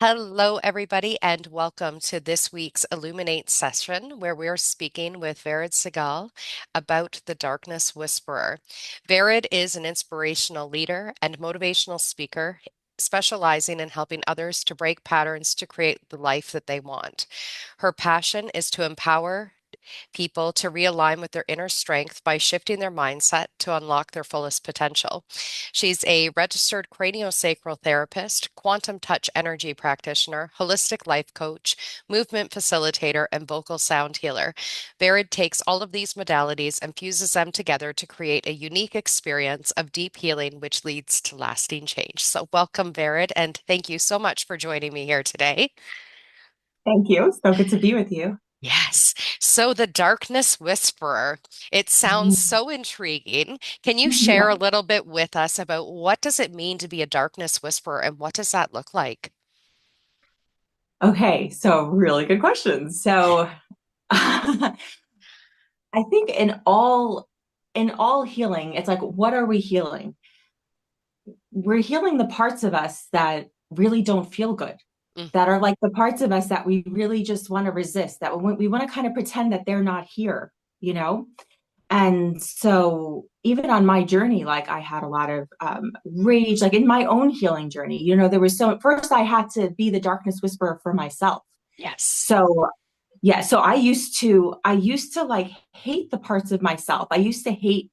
Hello, everybody, and welcome to this week's Illuminate session, where we're speaking with Vered Segal about the Darkness Whisperer. Vered is an inspirational leader and motivational speaker, specializing in helping others to break patterns to create the life that they want. Her passion is to empower people to realign with their inner strength by shifting their mindset to unlock their fullest potential. She's a registered craniosacral therapist, quantum touch energy practitioner, holistic life coach, movement facilitator, and vocal sound healer. Vered takes all of these modalities and fuses them together to create a unique experience of deep healing, which leads to lasting change. So, welcome, Vered, and thank you so much for joining me here today. Thank you. So good to be with you. Yes. So the Darkness Whisperer, it sounds Mhm. so intriguing. Can you share a Yeah. little bit with us about what does it mean to be a Darkness Whisperer and what does that look like? Okay, so really good questions. So I think in all healing, it's like, what are we healing? We're healing the parts of us that really don't feel good, Mm, that are like the parts of us that we really just want to resist, that we want to kind of pretend that they're not here, you know? And so even on my journey, like I had a lot of rage, like in my own healing journey, there was so first I had to be the darkness whisperer for myself. yes. So yeah, so I used to like hate the parts of myself. I used to hate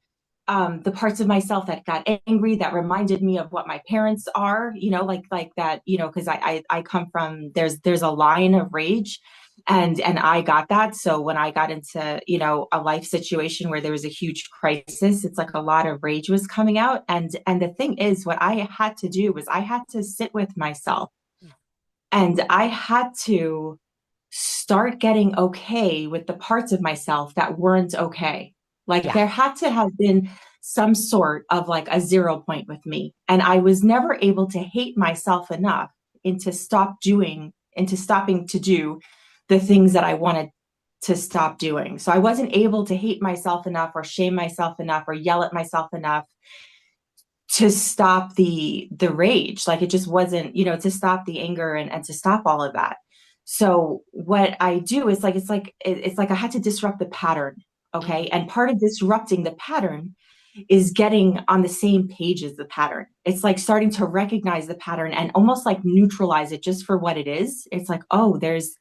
the parts of myself that got angry, that reminded me of what my parents are, like that, because I come from there's a line of rage, and I got that. So when I got into, a life situation where there was a huge crisis, it's like a lot of rage was coming out. And the thing is, what I had to do was I had to sit with myself, and I had to start getting okay with the parts of myself that weren't okay. Like Yeah. there had to have been some sort of like a 0 point with me. And I was never able to hate myself enough into stopping to do the things that I wanted to stop doing. So I wasn't able to hate myself enough or shame myself enough or yell at myself enough to stop the rage. Like it just wasn't, to stop the anger, and to stop all of that. So what I do is like it's like I had to disrupt the pattern. Okay, Hmm. and part of disrupting the pattern is getting on the same page as the pattern. It's like starting to recognize the pattern and almost like neutralize it just for what it is. It's like, oh, there's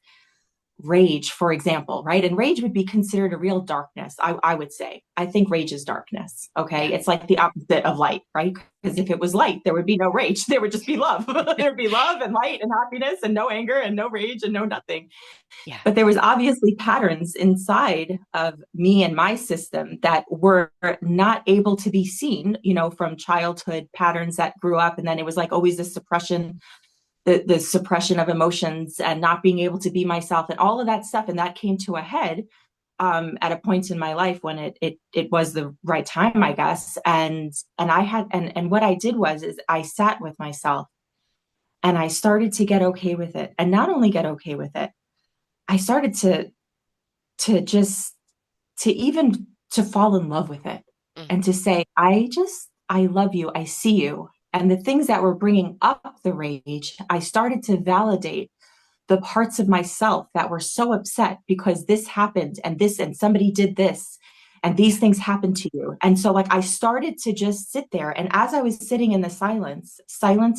rage, for example, right? And rage would be considered a real darkness, I would say. I think rage is darkness. Okay. Yeah. It's like the opposite of light, right? Because if it was light, there would be no rage. There would just be love. There would be love and light and happiness and no anger and no rage and no nothing. Yeah. But there was obviously patterns inside of me and my system that were not able to be seen, from childhood patterns that grew up. And then it was like always the suppression of emotions and not being able to be myself and all of that stuff. And that came to a head at a point in my life when it was the right time, I guess. And what I did is I sat with myself and I started to get okay with it. And not only get okay with it, I started to just to even to fall in love with it, Mm, and to say, I love you, I see you. And the things that were bringing up the rage, I started to validate the parts of myself that were so upset because this happened and somebody did this and yeah. these things happened to you. And so like I started to just sit there, and as I was sitting in the silence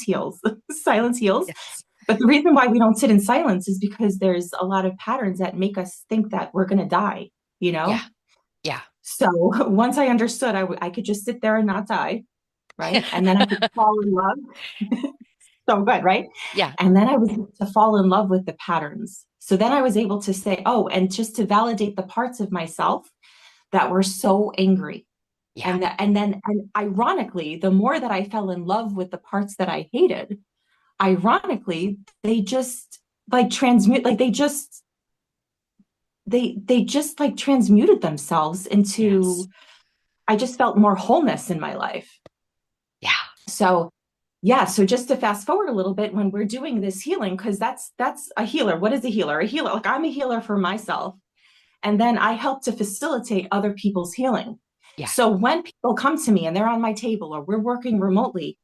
heals. Silence heals. Yes. But the reason why we don't sit in silence is because there's a lot of patterns that make us think that we're going to die, you Yeah. know? Yeah. So once I understood, I could just sit there and not die, right? And then I could fall in love. So good, right? Yeah. And then I was to fall in love with the patterns. So then I was able to say, oh, and just to validate the parts of myself that were so angry. Yeah. And ironically, the more that I fell in love with the parts that I hated, ironically, they just like transmute, like they just like transmuted themselves Yes. into, I just felt more wholeness in my life. Yeah. So yeah, so just to fast forward a little bit, when we're doing this healing, because that's a healer. What is a healer? A healer, like I'm a healer for myself, and then I help to facilitate other people's healing. Yeah. So when people come to me and they're on my table or we're working remotely,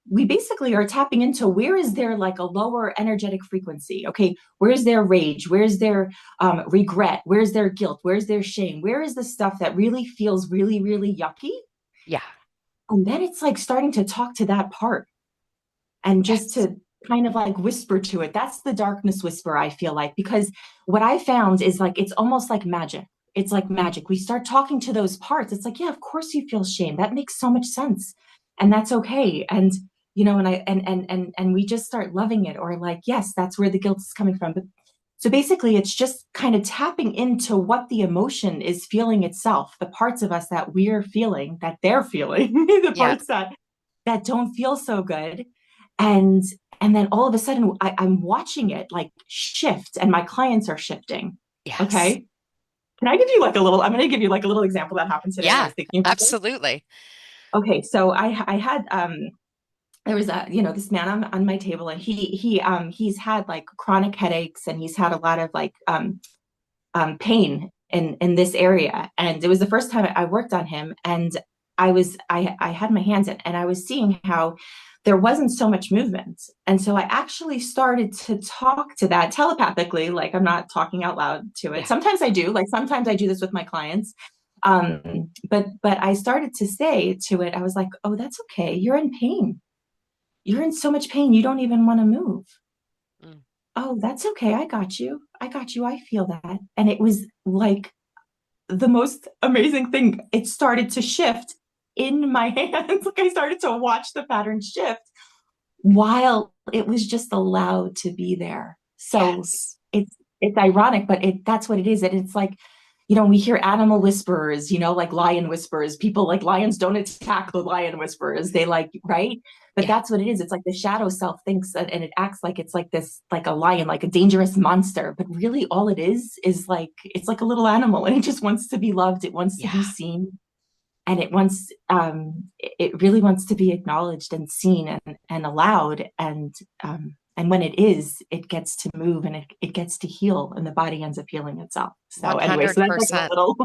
we basically are tapping into where is there like a lower energetic frequency. Okay, where's their rage, where's their regret, where's their guilt, where's their shame, where is the stuff that really feels really, really yucky. Yeah. And then it's like starting to talk to that part and just Yes. to kind of like whisper to it. That's the darkness whisper, I feel like, because what I found is like it's almost like magic. It's like magic. We start talking to those parts. It's like, yeah, of course you feel shame. That makes so much sense. And that's okay. And and we just start loving it, or like, yes, that's where the guilt is coming from. But so basically it's just kind of tapping into what the emotion is feeling itself, the parts of us that we're feeling, that they're feeling, the Yeah. parts that don't feel so good. And and then all of a sudden I'm watching it like shift, and my clients are shifting. Yes. Okay. Can I give you like a little, I'm going to give you like a little example that happened today. I Yeah. was thinking about this. Absolutely. Okay. So I had, there was a, this man on my table, and he's had like chronic headaches, and he's had a lot of like, pain in this area. And it was the first time I worked on him. And I had my hands in, and I was seeing how there wasn't so much movement. And so I actually started to talk to that telepathically, like I'm not talking out loud to it. Yeah. Sometimes I do, like sometimes I do this with my clients. But I started to say to it, I was like, oh, that's okay. You're in pain. You're in so much pain. You don't even want to move. Mm. Oh, that's okay. I got you. I got you. I feel that. And it was like the most amazing thing. It started to shift in my hands. Like I started to watch the pattern shift while it was just allowed to be there. So Yes. it's ironic, but that's what it is. And it's like, we hear animal whisperers, like lion whisperers. People like lions don't attack the lion whisperers. They like, right? But Yeah. that's what it is. It's like the shadow self thinks that, and it acts like it's like this, like a lion, like a dangerous monster. But really all it is like, it's like a little animal, and it just wants to be loved. It wants to Yeah. be seen, and it really wants to be acknowledged and seen and allowed. And when it is, it gets to move, and it gets to heal, and the body ends up healing itself. So anyway, so that's like a 100%. little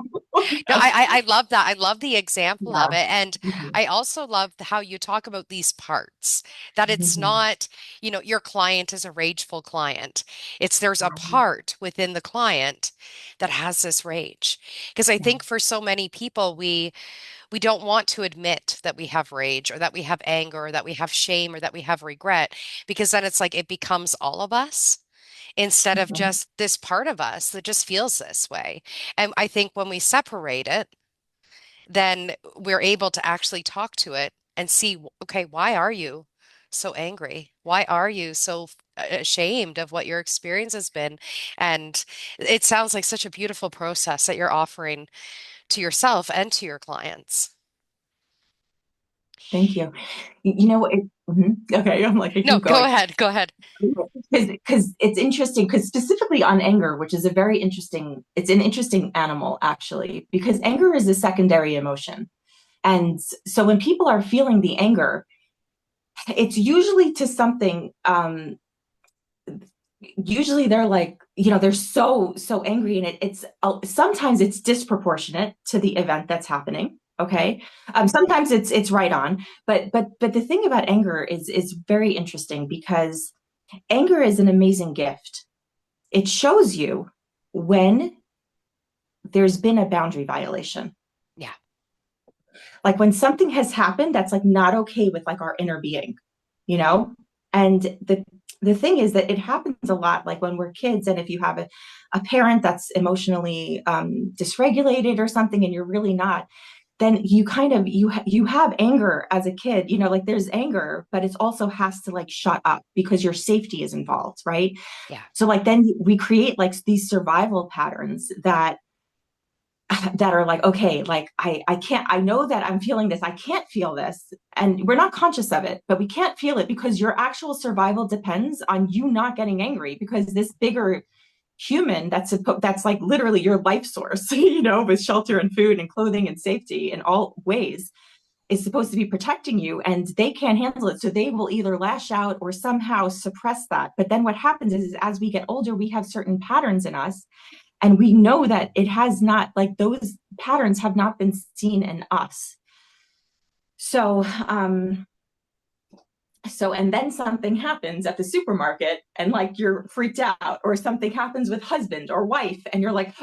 No, I love that. I love the example yeah. of it. And Mhm. I also love how you talk about these parts, that it's Mhm. not, your client is a rageful client. There's a Yeah. part within the client that has this rage. Because I Yeah. think for so many people, we don't want to admit that we have rage or that we have anger or that we have shame or that we have regret, because then it's like it becomes all of us instead of Mhm. just this part of us that just feels this way. And I think when we separate it, then we're able to actually talk to it and see, okay, why are you so angry? Why are you so ashamed of what your experience has been? And it sounds like such a beautiful process that you're offering to yourself and to your clients. Thank you. Okay, I'm like I No, keep go going ahead. Go ahead. because it's interesting, because specifically on anger, which is it's an interesting animal actually, because anger is a secondary emotion. And so when people are feeling the anger, it's usually to something, usually they're like, they're so angry, and it's sometimes it's disproportionate to the event that's happening. Okay. Sometimes it's right on, but the thing about anger is very interesting, because anger is an amazing gift. It shows you when there's been a boundary violation, Yeah. like when something has happened that's like not okay with like our inner being, you know and the thing is that it happens a lot, like when we're kids, and if you have a parent that's emotionally dysregulated or something, and you're really not, then you kind of you have anger as a kid, like there's anger, but it also has to like shut up because your safety is involved, right? Yeah. So like then we create like these survival patterns that are like, okay, like I can't, I know that I'm feeling this, I can't feel this, and we're not conscious of it, but we can't feel it because your actual survival depends on you not getting angry, because this bigger human that's like literally your life source, with shelter and food and clothing and safety in all ways, is supposed to be protecting you, and they can't handle it, so they will either lash out or somehow suppress that. But then what happens is as we get older, we have certain patterns in us, and we know that it has not, like those patterns have not been seen in us. So So, and then something happens at the supermarket and like you're freaked out, or something happens with husband or wife and you're like,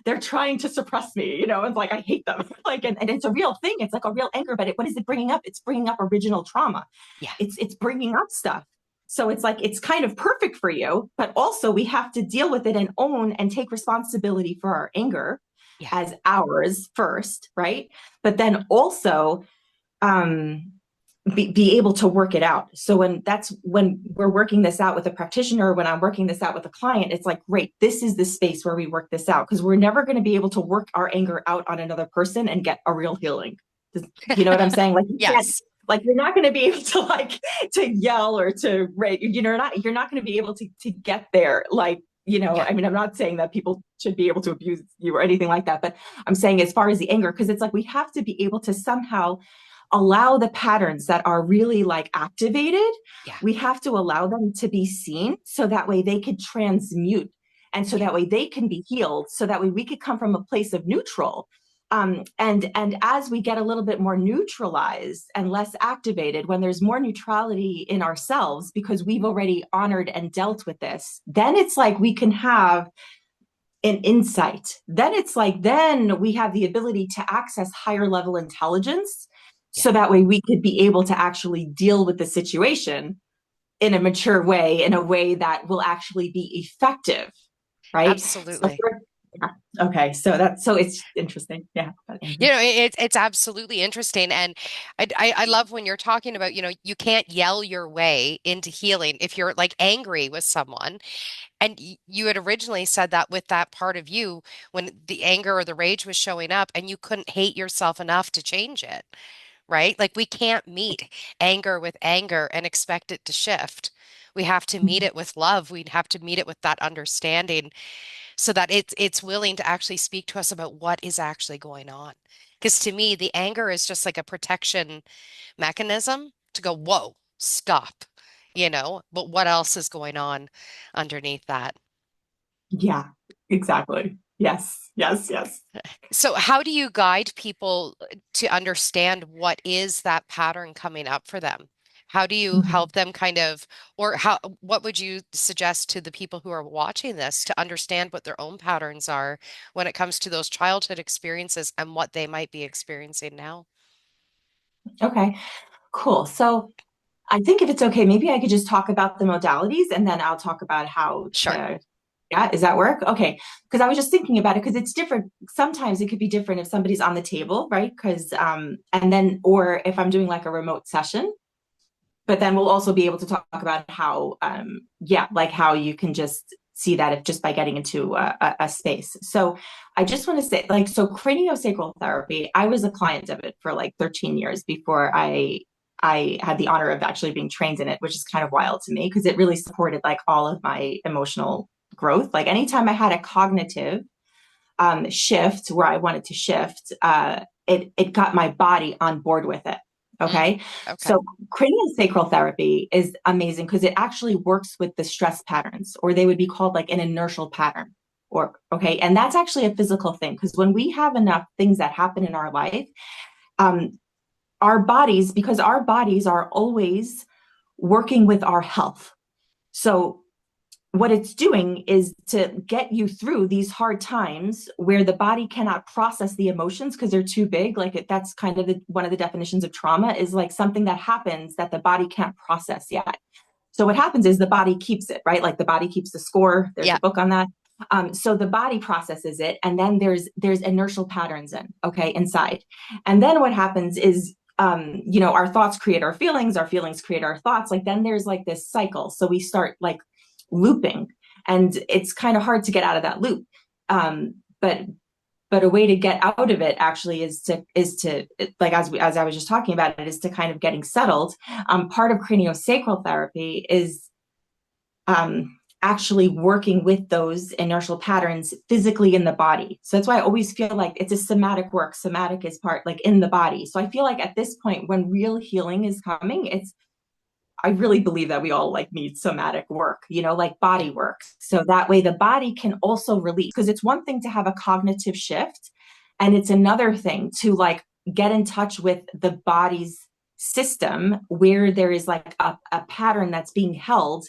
they're trying to suppress me, it's like, I hate them. Like, and it's a real thing. It's like a real anger, but what is it bringing up? It's bringing up original trauma. Yeah. It's bringing up stuff. So it's like, it's kind of perfect for you, but also we have to deal with it and own and take responsibility for our anger Yeah. as ours first, right? But then also, um, be able to work it out. So when we're working this out with a practitioner, when I'm working this out with a client, it's like, great, this is the space where we work this out, because we're never going to be able to work our anger out on another person and get a real healing. You know what I'm saying? Like, you can't, Yes. like, you're not going to be able to like to yell or to rate, you're not going to be able to get there. Like, Yeah. I mean, I'm not saying that people should be able to abuse you or anything like that, but I'm saying as far as the anger, because it's like we have to be able to somehow allow the patterns that are really like activated, Yeah. we have to allow them to be seen so that way they could transmute, and so Yeah. that way they can be healed, so that way we could come from a place of neutral. And as we get a little bit more neutralized and less activated, when there's more neutrality in ourselves because we've already honored and dealt with this, then it's like we can have an insight. Then it's like, then we have the ability to access higher level intelligence, Yeah. so that way we could be able to actually deal with the situation in a mature way, in a way that will actually be effective, right? So Absolutely. for, yeah. Okay, so it's interesting, yeah. It's absolutely interesting. And I love when you're talking about, you can't yell your way into healing if you're like angry with someone. And you had originally said that with that part of you when the anger or the rage was showing up and you couldn't hate yourself enough to change it, right? Like we can't meet anger with anger and expect it to shift. We have to meet it with love. We'd have to meet it with that understanding so that it's willing to actually speak to us about what is actually going on. Because to me, the anger is just like a protection mechanism to go, whoa, stop, but what else is going on underneath that? Yeah, exactly. Yes, yes, yes. So, how do you guide people to understand what is that pattern coming up for them? How do you Mhm. help them what would you suggest to the people who are watching this to understand what their own patterns are when it comes to those childhood experiences and what they might be experiencing now? Okay, cool. So I think if it's okay, maybe I could just talk about the modalities and then I'll talk about how Sure. to, yeah, does that work? Okay. Because I was just thinking about it because it's different. Sometimes it could be different if somebody's on the table, right? And then, or if I'm doing like a remote session, but then we'll also be able to talk about how, yeah, like how you can just see that if just by getting into a space. So I just want to say, like, so craniosacral therapy, I was a client of it for like 13 years before I had the honor of actually being trained in it, which is kind of wild to me because it really supported like all of my emotional growth. Like anytime I had a cognitive shift where I wanted to shift, it got my body on board with it. Mm, Okay. okay. So craniosacral therapy is amazing because it actually works with the stress patterns, or they would be called like an inertial pattern. Or, okay. And that's actually a physical thing because when we have enough things that happen in our life, um, our bodies, because our bodies are always working with our health. So what it's doing is to get you through these hard times where the body cannot process the emotions because they're too big. Like that's kind of one of the definitions of trauma is like something that happens that the body can't process yet. So what happens is the body keeps it, right? Like the body keeps the score. There's Yeah. a book on that. So the body processes it, and then there's inertial patterns inside. And then what happens is our thoughts create our feelings create our thoughts. Like then there's like this cycle. So we start like looping, and it's kind of hard to get out of that loop. But a way to get out of it actually is to like as I was just talking about it, is to kind of getting settled. Part of craniosacral therapy is actually working with those inertial patterns physically in the body. So that's why I always feel like it's a somatic work. Somatic is part like in the body. So I feel like at this point, when real healing is coming, I really believe that we all like need somatic work, like Yeah. body work. So that way the body can also release, because it's one thing to have a cognitive shift, and it's another thing to like get in touch with the body's system where there is like a pattern that's being held,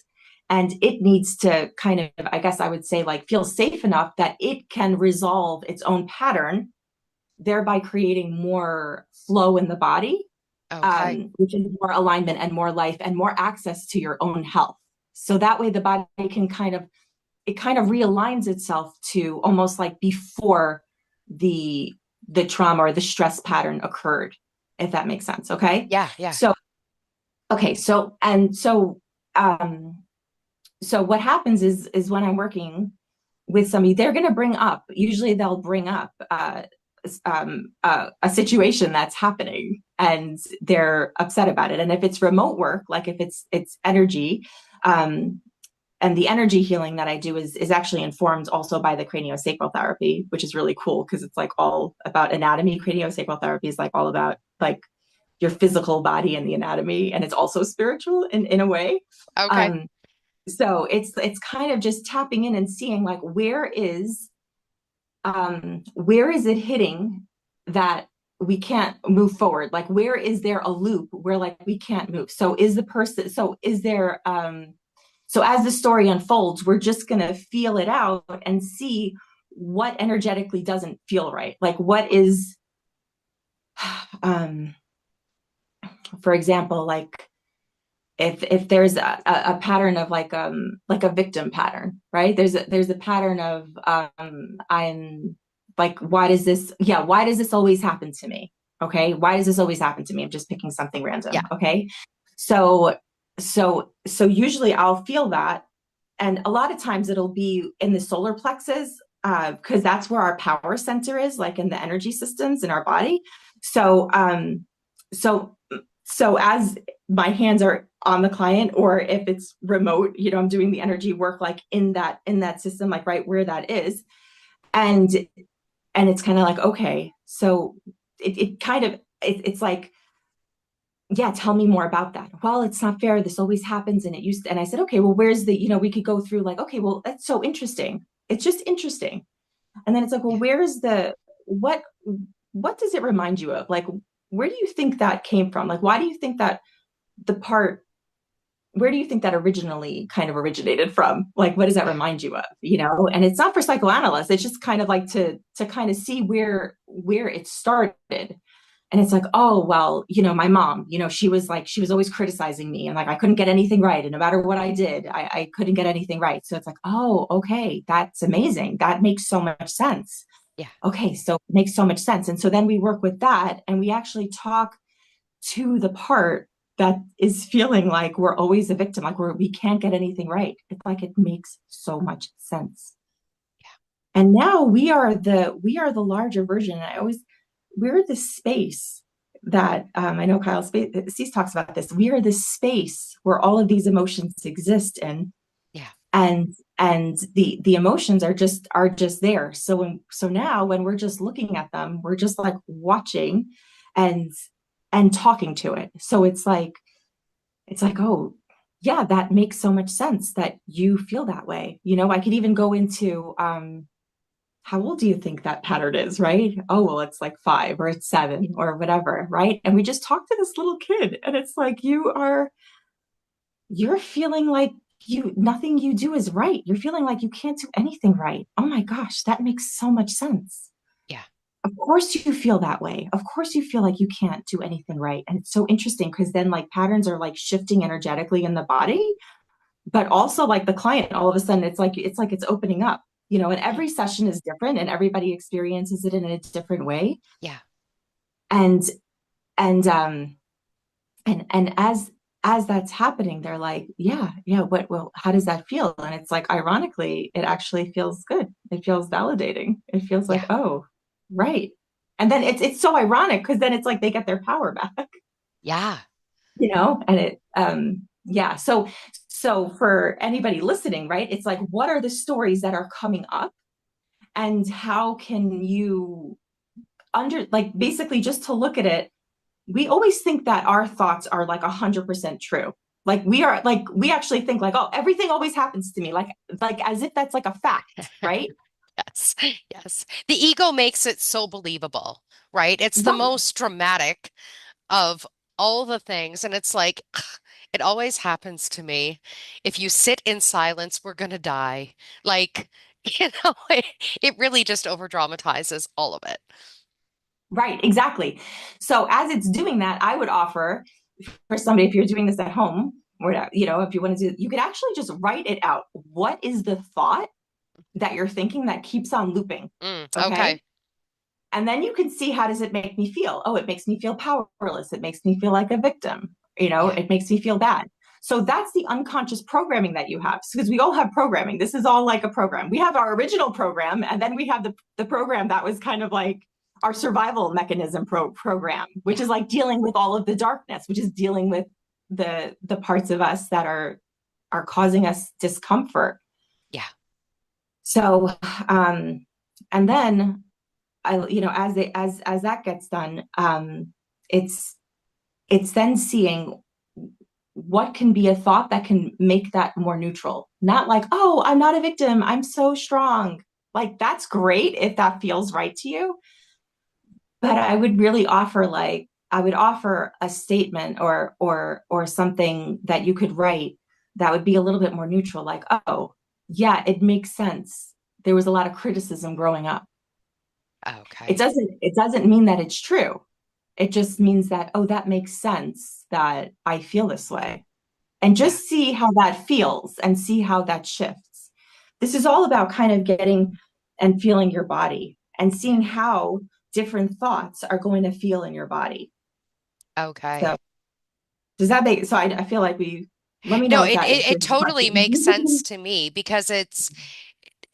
and it needs to kind of, I guess I would say, like feel safe enough that it can resolve its own pattern, thereby creating more flow in the body, Okay. which is more alignment and more life and more access to your own health. So that way the body can kind of realigns itself to almost like before the the trauma or the stress pattern occurred, if that makes sense. Okay. Yeah, yeah. So okay, um so what happens is when I'm working with somebody, they're going to bring up, usually they'll bring up a situation that's happening and they're upset about it. And if it's remote work, like if it's energy, um, and the energy healing that I do is actually informed also by the craniosacral therapy, which is really cool because it's like all about anatomy. Craniosacral therapy is like all about like your physical body and the anatomy, and it's also spiritual in a way. Okay. Um, so it's kind of just tapping in and seeing like where is it hitting that we can't move forward, like where is there a loop where like we can't move. So is the person, so is there so as the story unfolds, we're just going to feel it out and see what energetically doesn't feel right, like what is um for example, like if there's a pattern of like a victim pattern, right? There's a pattern of I'm like, why does this always happen to me? Okay, why does this always happen to me? I'm just picking something Yeah. random. Okay, so so usually I'll feel that, and a lot of times it'll be in the solar plexus, because that's where our power center is, like in the energy systems in our body. So so so as my hands are on the client, or if it's remote, I'm doing the energy work like in that system, like right where that is. And and it's kind of like, okay, so it kind of it's like, yeah, tell me more about that. Well, it's not fair, this always happens, and it used to, and I said, okay, well, where's the, we could go through like, okay, well, that's so interesting, it's just interesting. And then it's like, well, Yeah. where's the what what does it remind you of, like where do you think that came from, like why do you think that the part where do you think that originally kind of originated from, like what does that Yeah. remind you of, and it's not for psychoanalysts, it's just kind of like to kind of see where it started. And it's like, oh, well, my mom, she was always criticizing me, and like I couldn't get anything right, and no matter what I did, I couldn't get anything right. So it's like, oh, okay, that's amazing, that makes so much sense. Yeah. Okay, so it makes so much sense. And so then we work with that, and we actually talk to the part that is feeling like we're always a victim, like we can't get anything right. It's like it makes so much sense. And now we are the larger version. And I always we're the space that, I know Kyle Cease talks about this. We are the space where all of these emotions exist in, Yeah. and the emotions are just there. So now when we're just looking at them, we're just like watching and talking to it. So it's like, oh, yeah, that makes so much sense that you feel that way. I could even go into, how old do you think that pattern is, right? Oh, well, it's like 5 or it's 7 or whatever, right? And we just talk to this little kid, and it's like, you're feeling like nothing you do is right. You're feeling like you can't do anything right. Oh my gosh, that makes so much sense. Yeah. Of course you feel that way. Of course you feel like you can't do anything right. And it's so interesting because then like patterns are like shifting energetically in the body, but also like the client, all of a sudden it's opening up, and Mhm. every session is different and everybody experiences it in a different way. Yeah. And and and as that's happening, they're like, yeah, well, how does that feel? And it's like, ironically, it actually feels good. It feels validating. It feels Yeah. like, oh, right. And then it's so ironic because then it's like they get their power back, Yeah. and yeah. So for anybody listening, right, it's like, what are the stories that are coming up, and how can you like basically just to look at it. We always think that our thoughts are like 100% true. Like we actually think like, oh, everything always happens to me, like as if that's like a fact, right? Yes. Yes. The ego makes it so believable, right? It's the Right. most dramatic of all the things. And it's like, it always happens to me. If you sit in silence, we're going to die. Like, it really just over dramatizes all of it. Right, exactly. So as it's doing that, I would offer for somebody, if you're doing this at home, or if you want to do, you could actually just write it out. What is the thought that you're thinking that keeps on looping? Okay. Okay. And then you can see, how does it make me feel? Oh, it makes me feel powerless. It makes me feel like a victim. Yeah. It makes me feel bad. So that's the unconscious programming that you have, because we all have programming. This is all like a program. We have our original program, and then we have the program that was kind of like our survival mechanism program, which Yeah. is like dealing with all of the darkness, which is dealing with the parts of us that are causing us discomfort. Yeah. So and then as that gets done, it's it's then seeing what can be a thought that can make that more neutral. Not like, oh, I'm not a victim, I'm so strong. Like, that's great if that feels right to you. But I would really offer, like, I would offer a statement or something that you could write that would be a little bit more neutral, like, oh, yeah, it makes sense. There was a lot of criticism growing up. It Okay. doesn't mean that it's true. It just means that, oh, that makes sense that I feel this way. And Yeah. just see how that feels and see how that shifts. This is all about kind of getting and feeling your body and Yeah. seeing how different thoughts are going to feel in your body. So Okay. does that make, so I feel like let me No, know if that it answers your totally makes sense question. to me because it's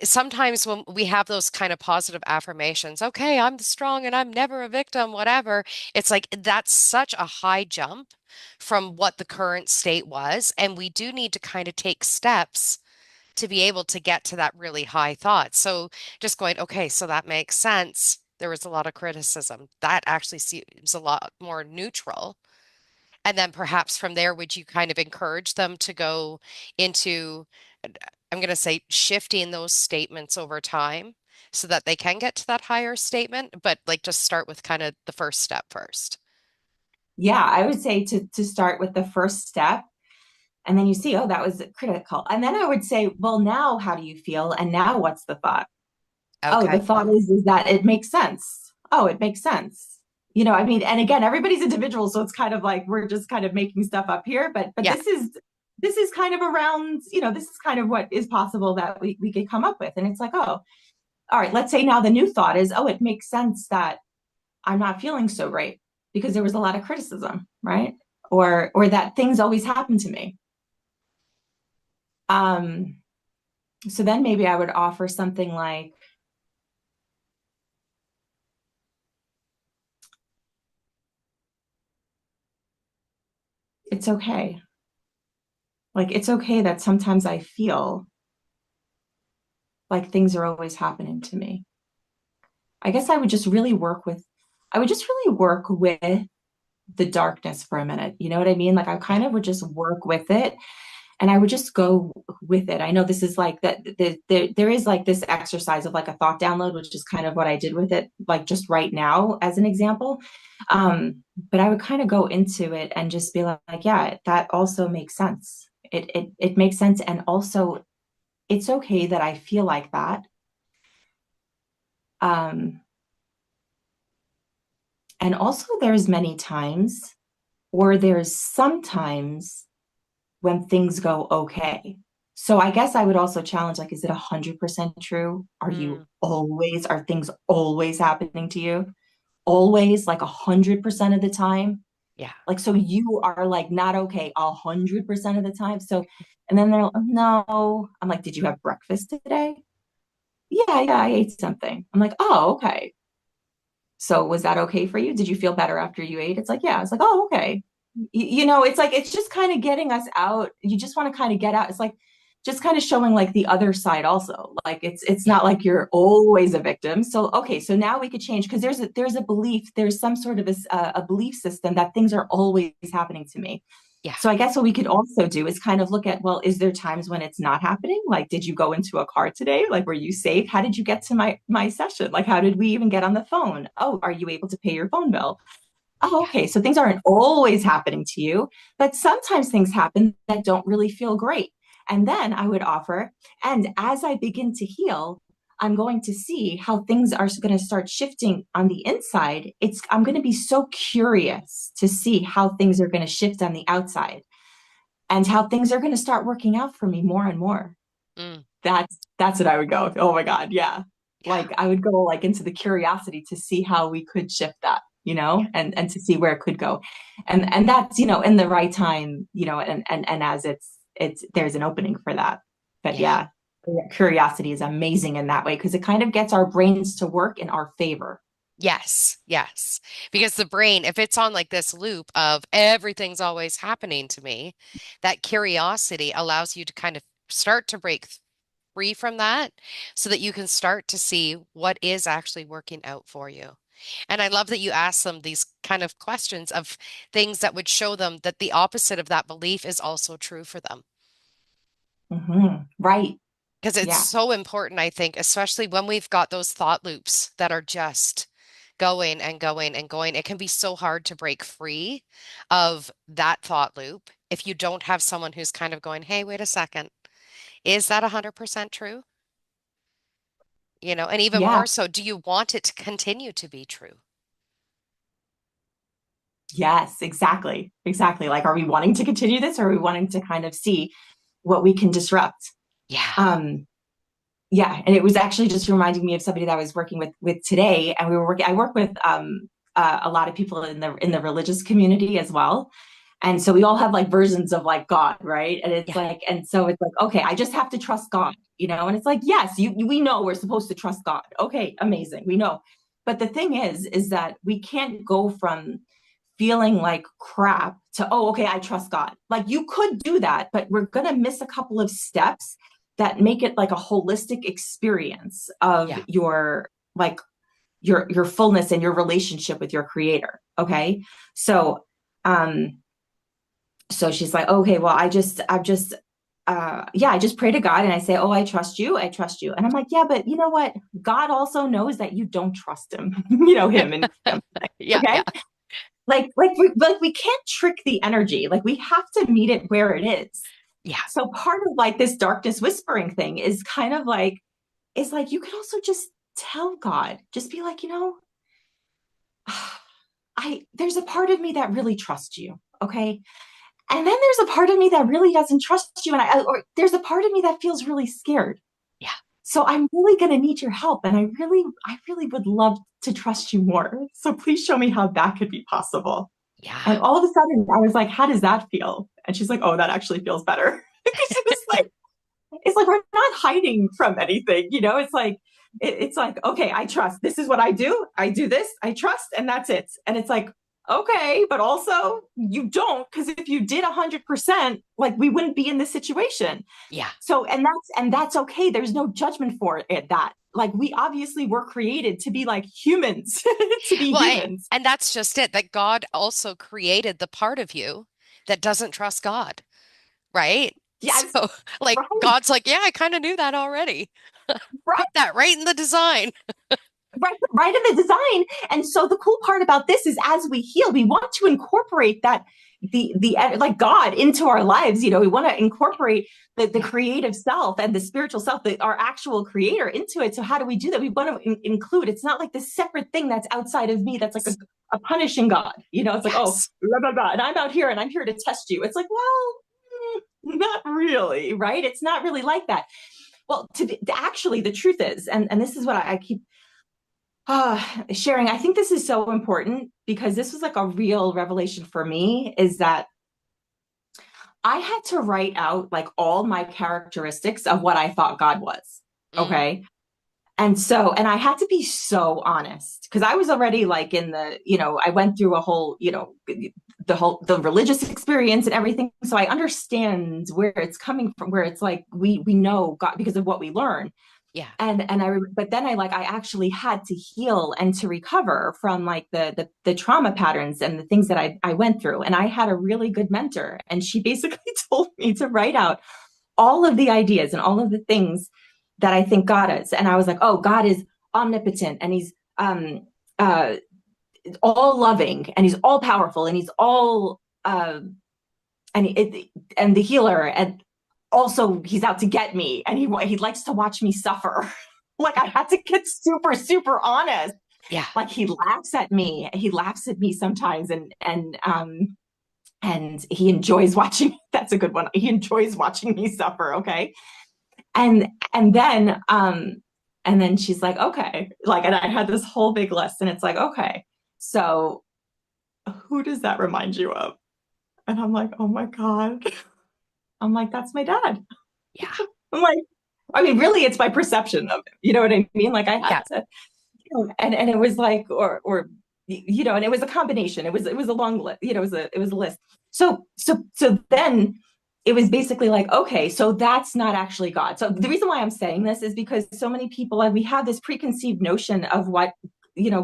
sometimes when we have those kind of positive affirmations, okay, I'm strong and I'm never a victim, whatever, it's like that's such a high jump from what the current state was. And we do need to kind of take steps to be able to get to that really high thought. So just going, okay, so that makes sense. There was a lot of criticism. That actually seems a lot more neutral. And then perhaps from there, would you kind of encourage them to go into, I'm going to say, shifting those statements over time so that they can get to that higher statement, but like just start with kind of the first step first. Yeah, I would say to start with the first step, and then you see, oh, that was critical. And then I would say, well, now how do you feel? And now what's the thought? Oh, the Okay. thought is that it makes sense. Oh, it makes sense. I mean, and again, everybody's individual, so it's kind of like we're just kind of making stuff up here, but Yeah. this is kind of around, this is kind of what is possible that we could come up with. And it's like, oh, all right, let's say now the new thought is, oh, it makes sense that I'm not feeling so great because there was a lot of criticism, right? Or that things always happen to me. Um, so then maybe I would offer something like, it's okay. Like, it's okay that sometimes I feel like things are always happening to me. I guess I would just really work with the darkness for a minute. You know what I mean? Like, I Yeah. kind of would just work with it, and I would just go with it. I know this is like that. There is like this exercise of like a thought download, which is kind of what I did with it, like just right now as an example. But I would kind of go into it and just be like, yeah, that also makes sense. It makes sense, and also it's okay that I feel like that. Um, and also there's many times, or there's sometimes when things go okay. So I guess I would also challenge, like, is it 100% true? Mm, Are things always happening to you? Always, like 100% of the time? yeah. Like, so you are like not okay 100% of the time. So, and then they're like, no. I'm like, did you have breakfast today? Yeah, yeah, I ate something. I'm like, oh, okay. So was that okay for you? Did you feel better after you ate? It's like, yeah. It's like, oh, okay. It's like, it's just kind of getting us out. You just want to kind of get out. It's like just kind of showing like the other side also. Like, it's Yeah. not like you're always a victim. So, okay, so now we could change, because there's a belief, there's some sort of a belief system that things are always happening to me. Yeah. So I guess what we could also do is kind of look at, well, is there times when it's not happening? Like, did you go into a car today? Like, were you safe? How did you get to my session? Like, how did we even get on the phone? Oh, are you able to pay your phone bill? oh, Yeah. okay, so things aren't always happening to you, but sometimes things happen that don't really feel great. And then I would offer, and as I begin to heal, I'm going to see how things are going to start shifting on the inside. I'm going to be so curious to see how things are going to shift on the outside and how things are going to start working out for me more and more. Mm, That's what I would go. Oh my God, yeah. yeah. Like I would go like into the curiosity to see how we could shift that, Yeah. and to see where it could go. And that's, in the right time, and as it's there's an opening for that. But Yeah. yeah, curiosity is amazing in that way because it kind of gets our brains to work in our favor. Yes. Yes. Because the brain, if it's on like this loop of everything's always happening to me, that curiosity allows you to kind of start to break free from that so that you can start to see what is actually working out for you. And I love that you ask them these kind of questions of things that would show them that the opposite of that belief is also true for them. Right. Because it's Yeah. so important, I think, especially when we've got those thought loops that are just going and going and going. It can be so hard to break free of that thought loop if you don't have someone who's kind of going, hey, wait a second, is that 100% true? And even Yeah. more so, do you want it to continue to be true? Yes, exactly. Exactly. Like, are we wanting to continue this or are we wanting to kind of see what we can disrupt? Yeah. Um, yeah, and it was actually just reminding me of somebody that I was working with today, and I work with a lot of people in the religious community as well, and so we all have like versions of like God, right? And it's Yeah. like, and so it's like, okay, I just have to trust God, and it's like, yes, we know we're supposed to trust God. Okay, amazing, we know, but the thing is that we can't go from feeling like crap to, oh, okay, I trust God. Like you could do that, but we're going to miss a couple of steps that make it like a holistic experience of Yeah. your fullness and your relationship with your creator. Okay. So so she's like, okay, well, I just pray to God and I say, oh, I trust you. I trust you. And I'm like, yeah, but you know what? God also knows that you don't trust him, him and him. Yeah. Yeah. Okay. Like we can't trick the energy. Like we have to meet it where it is. Yeah. So part of like this darkness whispering thing is kind of like, is like you could also just tell God, just be like, I there's a part of me that really trusts you. Okay. And then there's a part of me that really doesn't trust you. Or there's a part of me that feels really scared. Yeah. So I'm really going to need your help. And I really would love to trust you more. So please show me how that could be possible. Yeah. And all of a sudden I was like, how does that feel? And she's like, oh, that actually feels better. Because it's like we're not hiding from anything, it's like it's like, okay, I trust, this is what I do this, I trust, and that's it. And it's like, okay, but also you don't, because if you did 100%, like we wouldn't be in this situation. Yeah. So and that's okay, there's no judgment for it, that like we obviously were created to be like humans, to be Well, humans. and that's just it, that God also created the part of you that doesn't trust God, right? Yes. So, like, Right. God's like, yeah, I kind of knew that already. Right. Put that right in the design. Right in the design. And so the cool part about this is, as we heal, we want to incorporate that, the like God into our lives. We want to incorporate the Yeah. creative self and the spiritual self, our actual creator, into it. So how do we do that? We want to include, it's not like this separate thing that's outside of me, that's like a punishing God. It's like, oh, Yes. blah, blah, blah, and I'm out here and I'm here to test you. It's like, well, not really, right? It's not really like that. Well, actually, the truth is, and this is what I keep sharing. I think this is so important because this was like a real revelation for me, is that I had to write out like all my characteristics of what I thought God was. Mm, Okay. And I had to be so honest because I was already like I went through a whole, the religious experience and everything. So I understand where it's coming from, where it's like, we know God because of what we learn. yeah. But then I actually had to heal and to recover from like the trauma patterns and the things that I went through. And I had a really good mentor, and she basically told me to write out all of the ideas and all of the things that I think God is. And I was like, oh, God is omnipotent, and he's all loving, and he's all powerful, and he's all and and the healer, and also he's out to get me, and he likes to watch me suffer. Like, I had to get super super honest. Yeah. Like, he laughs at me sometimes, and he enjoys watching. That's a good one. He enjoys watching me suffer. Okay. And then she's like, okay, like, and I had this whole big list, and it's like, okay, so who does that remind you of? And I'm like, oh my God. I'm like, that's my dad. Yeah. I'm like, I mean, really, it's my perception of it. You know what I mean? Like, I had Yeah. to, and it was like, and it was a combination. It was a long list. It was a list. So then it was basically like, okay, so that's not actually God. So the reason why I'm saying this is because so many people, like, we have this preconceived notion of what,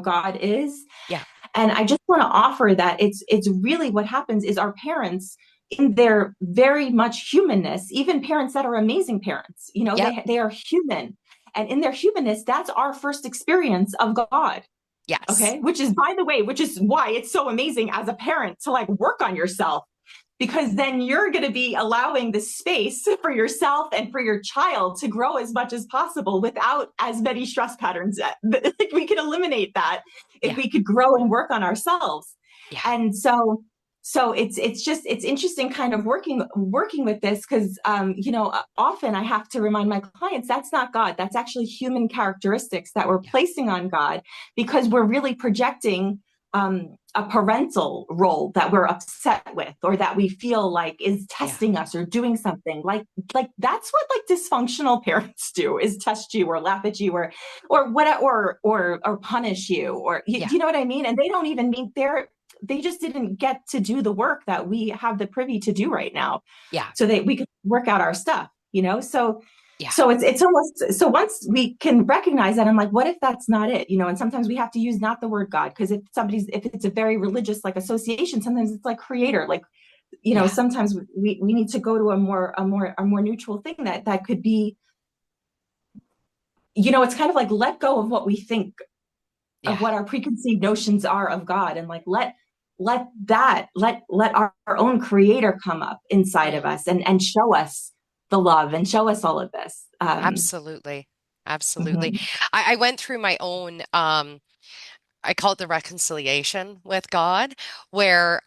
God is. Yeah. And I just want to offer that it's really what happens is our parents, in their very much humanness, even parents that are amazing parents, Yep. they are human. And in their humanness, that's our first experience of God. Yes. Okay. Which is why it's so amazing as a parent to, like, work on yourself, because then you're going to be allowing the space for yourself and for your child to grow as much as possible without as many stress patterns. Like, we could eliminate that if Yeah. we could grow and work on ourselves. Yeah. And so it's interesting kind of working with this, because often I have to remind my clients that's not God. That's actually human characteristics that we're Yeah. placing on God, because we're really projecting a parental role that we're upset with, or that we feel like is Yeah. testing us or doing something like that's what, like, dysfunctional parents do, is test you or laugh at you or what, or punish you, or Yeah. you know what I mean? And they don't even mean they just didn't get to do the work that we have the privy to do right now, Yeah. so that we could work out our stuff. So Yeah. it's almost, so once we can recognize that, I'm like, what if that's not it? And sometimes we have to use not the word God, because if it's a very religious, like, association, sometimes it's like creator, like, Yeah. sometimes we need to go to a more neutral thing that could be, it's kind of like, let go of what we think, of Yeah. what our preconceived notions are of God, and, like, let our own creator come up inside Mm. of us, and show us the love, and show us all of this. Absolutely. Absolutely. Mhm. I went through my own I call it the reconciliation with God, where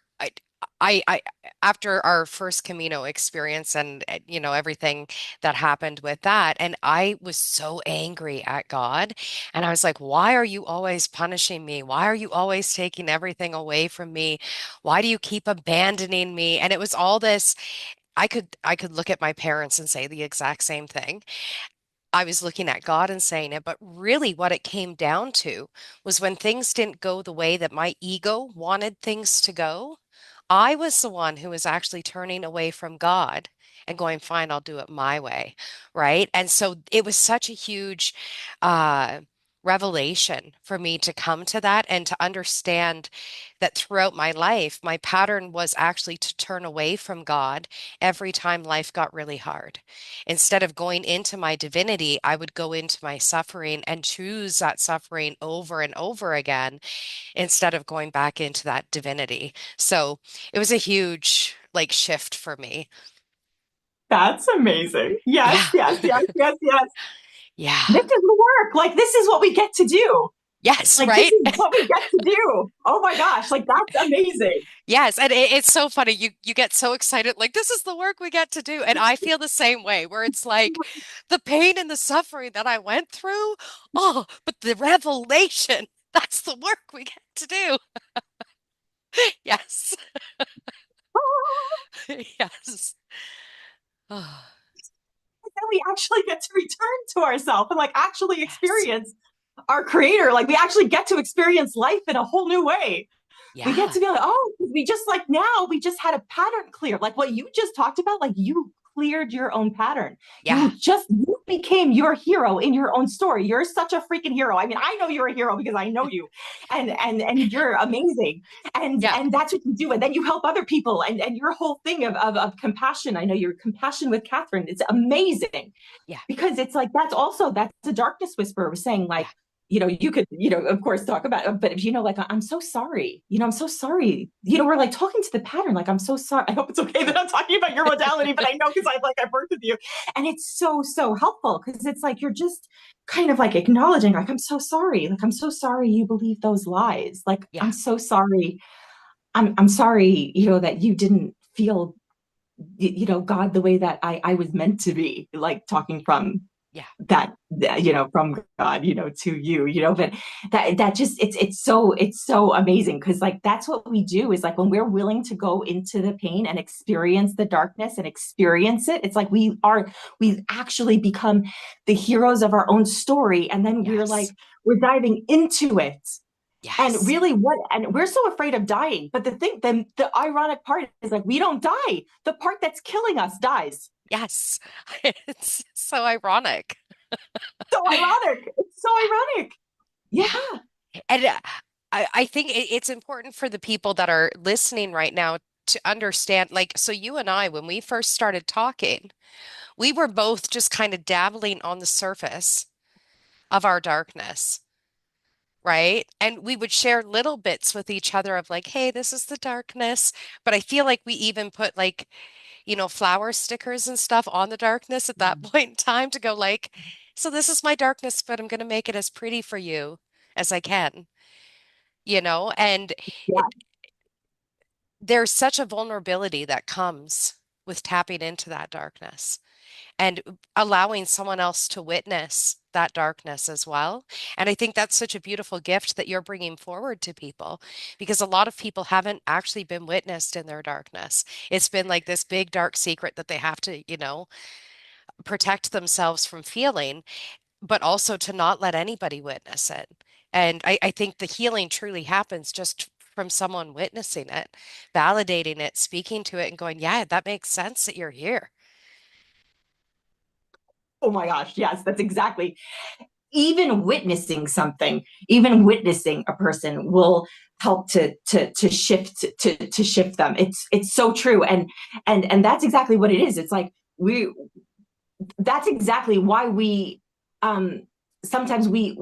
I after our first Camino experience and everything that happened with that, and I was so angry at God, and I was like, why are you always punishing me? Why are you always taking everything away from me? Why do you keep abandoning me? And it was all this. I could look at my parents and say the exact same thing. I was looking at God and saying it, but really what it came down to was when things didn't go the way that my ego wanted things to go, I was the one who was actually turning away from God and going, fine, I'll do it my way. Right. And so it was such a huge uh, revelation for me to come to that and to understand that throughout my life, my pattern was actually to turn away from God every time life got really hard. Instead of going into my divinity, I would go into my suffering and choose that suffering over and over again instead of going back into that divinity. So it was a huge like shift for me. That's amazing. Yes, Yeah. yes, yes, yes, yes. Yeah. This is the work. Like, this is what we get to do. Yes, Like, this right? is what we get to do. Oh my gosh, like, that's amazing. Yes, and it's so funny. You get so excited, like this is the work we get to do, and I feel the same way. Where it's like the pain and the suffering that I went through. Oh, but the revelation, that's the work we get to do. Yes, yes. Oh, Then we actually get to return to ourselves and, like, actually yes. experience our creator. Like, we actually get to experience life in a whole new way. We get Yeah, to be like, oh, we just, like, now we just had a pattern clear. Like what you just talked about, like, you cleared your own pattern. yeah, You became your hero in your own story. You're such a freaking hero. I mean, I know you're a hero because I know you, and you're amazing. yeah, And that's what you do. And then you help other people, and your whole thing of compassion. I know your compassion with Catherine. It's amazing, yeah, because it's like, that's a darkness whisperer saying, yeah, like, you could, of course talk about it, but if like, I'm so sorry, I'm so sorry, we're like talking to the pattern, like, I'm so sorry. I hope it's okay that I'm talking about your modality, but I know because I've worked with you, and it's so, so helpful because it's like you're just kind of like acknowledging, like, I'm so sorry you believe those lies. Like, Yeah. I'm so sorry. I'm sorry, that you didn't feel, God the way that I was meant to be, like talking from Yeah. from God, to you, but that just, it's so amazing because like that's what we do is like when we're willing to go into the pain and experience the darkness and experience it, it's like we actually become the heroes of our own story, and then Yes. we're diving into it. And Yes. really, and we're so afraid of dying, but the ironic part is like we don't die. The part that's killing us dies. Yes. It's so ironic. So ironic. It's so ironic. Yeah. Yeah. And I think it's important for the people that are listening right now to understand, like, so you and I, when we first started talking, we were both just kind of dabbling on the surface of our darkness, right? And we would share little bits with each other of like, hey, this is the darkness. But I feel like we even put like, flower stickers and stuff on the darkness at that point in time to go like, so this is my darkness, but I'm going to make it as pretty for you as I can, and Yeah. there's such a vulnerability that comes with tapping into that darkness and allowing someone else to witness that darkness as well. And I think that's such a beautiful gift that you're bringing forward to people because a lot of people haven't actually been witnessed in their darkness. It's been like this big dark secret that they have to, protect themselves from feeling, but also to not let anybody witness it. And I think the healing truly happens just from someone witnessing it, validating it, speaking to it, and going, yeah, that makes sense that you're here. Oh my gosh. Yes, that's exactly. Even witnessing something, even witnessing a person will help to shift them. It's so true. And that's exactly what it is. It's like that's exactly why we sometimes we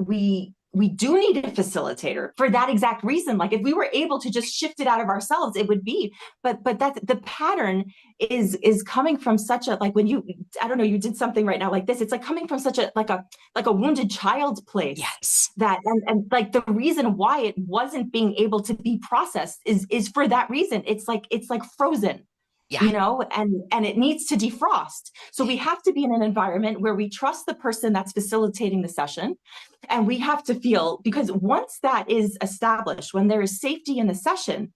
do need a facilitator for that exact reason. Like if we were able to just shift it out of ourselves, it would be, but that's the pattern is coming from such a, like when you, I don't know, you did something right now like this, it's like coming from such a like a wounded child place, Yes. that and like the reason why it wasn't being able to be processed is for that reason. It's like frozen, Yeah. and it needs to defrost. So we have to be in an environment where we trust the person that's facilitating the session, and we have to feel, because once that is established, when there is safety in the session,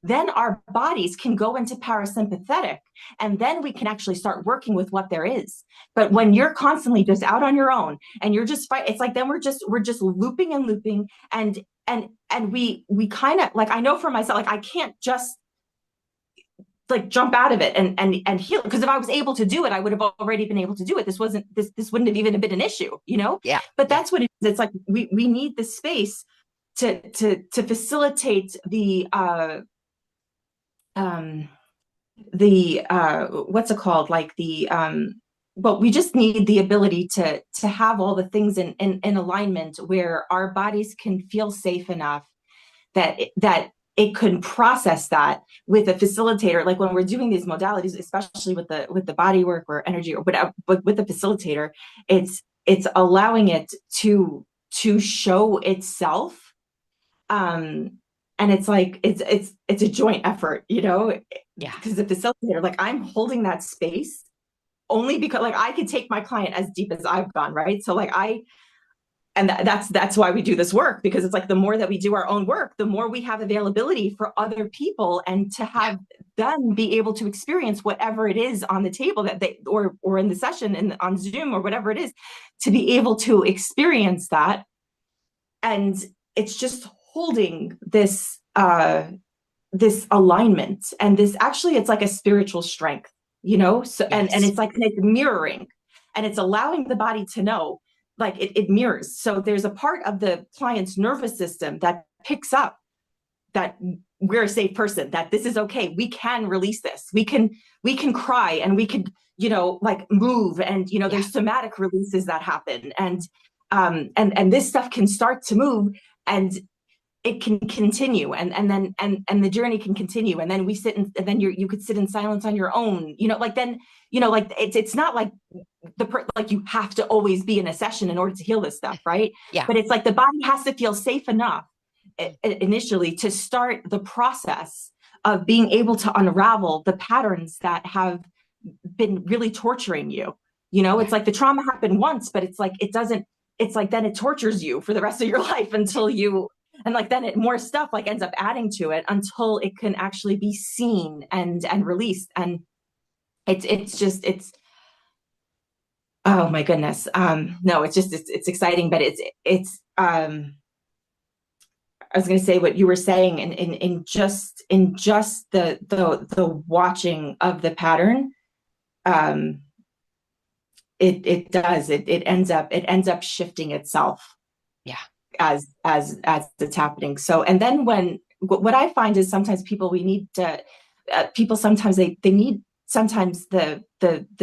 then our bodies can go into parasympathetic, and then we can actually start working with what there is. But when you're constantly just out on your own and you're just fight, it's like then we're just looping and looping, and we kind of, like, I know for myself, like I can't just like jump out of it and heal, because if I was able to do it, I would have already been able to do it. This wouldn't have even been an issue. Yeah. But Yeah. that's what it is. It's like we need the space to facilitate um what's it called, like well, we just need the ability to have all the things in alignment, where our bodies can feel safe enough that it could process that with a facilitator. Like when we're doing these modalities, especially with the body work or energy or whatever, but with the facilitator, it's allowing it to show itself. And it's like it's a joint effort, Yeah. because the facilitator, like, I'm holding that space only because, like, I could take my client as deep as I've gone, right? So like and that's why we do this work, because it's like the more that we do our own work, the more we have availability for other people, and to Yeah. have them be able to experience whatever it is on the table that they, or in the session and on Zoom or whatever it is, to be able to experience that. And it's just holding this alignment, and this, actually, it's like a spiritual strength, so and Yes. it's mirroring, and it's allowing the body to know, like, it mirrors. So there's a part of the client's nervous system that picks up that we're a safe person, that this is okay, we can release this, we can cry, and we can, like, move, and Yeah. there's somatic releases that happen. and this stuff can start to move, and it can continue, and the journey can continue, and then we sit in, and then you could sit in silence on your own, like then, like it's not like like you have to always be in a session in order to heal this stuff, right? Yeah. But it's like the body has to feel safe enough Mm. initially to start the process of being able to unravel the patterns that have been really torturing you. Yeah. It's like the trauma happened once, but it's like it doesn't, it's like then it tortures you for the rest of your life until you, and like then more stuff like ends up adding to it until it can actually be seen and released. And it's just it's oh my goodness. No, it's just it's exciting, but it's I was going to say what you were saying, in just the watching of the pattern. um it ends up shifting itself Yeah. as it's happening. So, and then when what I find is sometimes people, we need to people sometimes they need sometimes the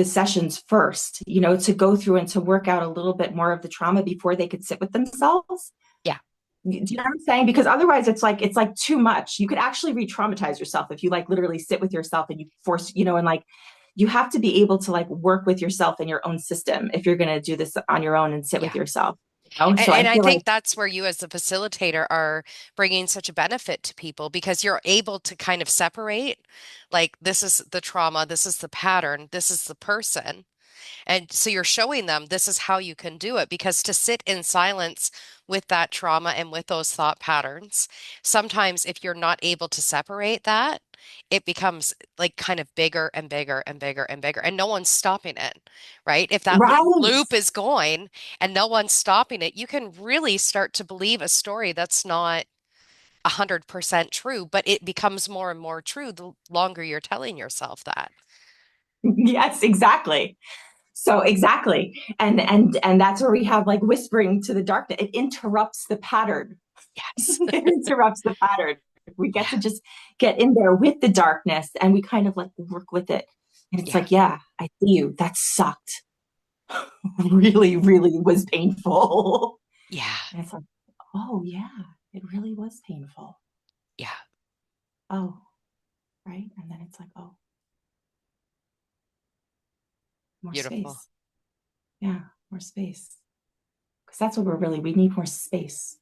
sessions first, to go through and to work out a little bit more of the trauma before they could sit with themselves. Yeah. Do you know what I'm saying? Because otherwise it's like too much. You could actually re-traumatize yourself if you like literally sit with yourself and you force, and like you have to be able to like work with yourself in your own system if you're going to do this on your own and sit with Yeah. yourself. And, So I and I feel like think that's where you, as the facilitator, are bringing such a benefit to people because you're able to kind of separate, like, this is the trauma, this is the pattern, this is the person. And so you're showing them this is how you can do it, because to sit in silence with that trauma and with those thought patterns, sometimes if you're not able to separate that, it becomes like kind of bigger and bigger and bigger and bigger, and no one's stopping it, right? If that right. loop is going and no one's stopping it, you can really start to believe a story that's not 100% true, but it becomes more and more true the longer you're telling yourself that. Yes, exactly. So exactly. And that's where we have like whispering to the darkness. It interrupts the pattern. Yes. It interrupts the pattern. We get Yeah. to just get in there with the darkness and we kind of like work with it. And it's Yeah. like, yeah, I see you. That sucked. Really, really was painful. Yeah. And it's like, oh yeah, it really was painful. Yeah. Oh, right. And then it's like, oh, more Beautiful. space. Yeah, more space. Because that's what we need more space.